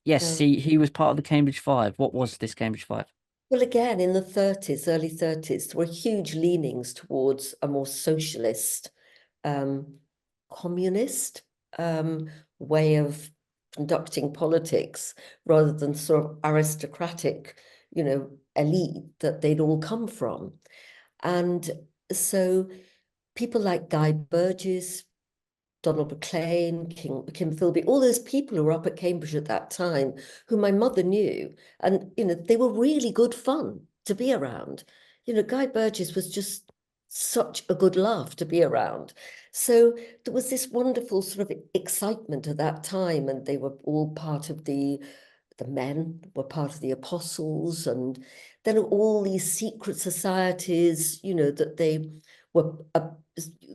Yes, No. he was part of the Cambridge Five. What was this Cambridge Five? Well, again, in the 30s, early 30s, there were huge leanings towards a more socialist, um, communist way of conducting politics rather than sort of aristocratic, elite that they'd all come from. And so people like Guy Burgess, Donald MacLean, Kim Philby, all those people who were up at Cambridge at that time, who my mother knew, and they were really good fun to be around. Guy Burgess was just such a good laugh to be around. So there was this wonderful sort of excitement at that time, and they were all part of the men were part of the apostles, and then all these secret societies, were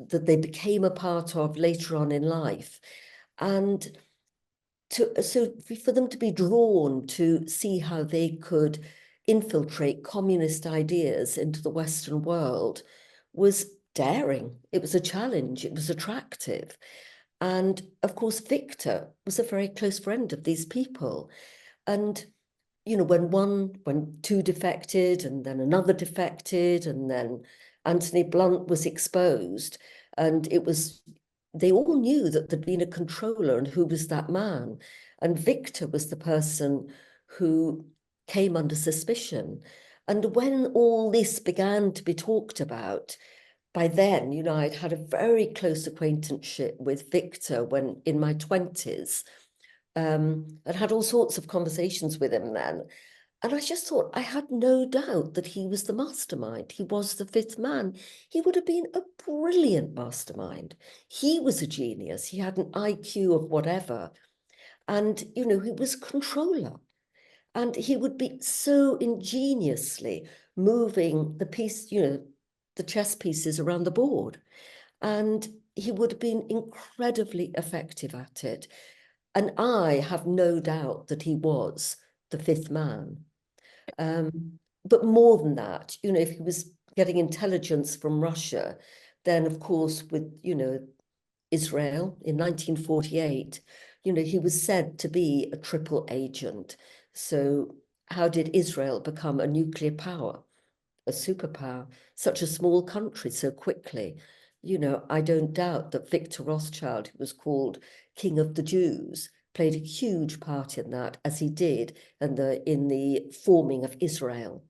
that they became a part of later on in life. And for them to be drawn to see how they could infiltrate communist ideas into the Western world was daring. It was a challenge. It was attractive. And of course, Victor was a very close friend of these people. And when two defected and then another defected, and then Anthony Blunt was exposed, and they all knew that there'd been a controller and who was that man. And Victor was the person who came under suspicion. And when all this began to be talked about, by then, I'd had a very close acquaintanceship with Victor when in my 20s. I'd had all sorts of conversations with him then. And I just thought, I had no doubt that he was the mastermind. He was the fifth man. He would have been a brilliant mastermind. He was a genius. He had an IQ of whatever. And, he was controller. And he would be so ingeniously moving the chess pieces around the board. And he would have been incredibly effective at it. And I have no doubt that he was the fifth man. But more than that, if he was getting intelligence from Russia, then of course with, Israel in 1948, he was said to be a triple agent. So how did Israel become a nuclear power, a superpower, such a small country so quickly? I don't doubt that Victor Rothschild, who was called King of the Jews, played a huge part in that, as he did in the forming of Israel.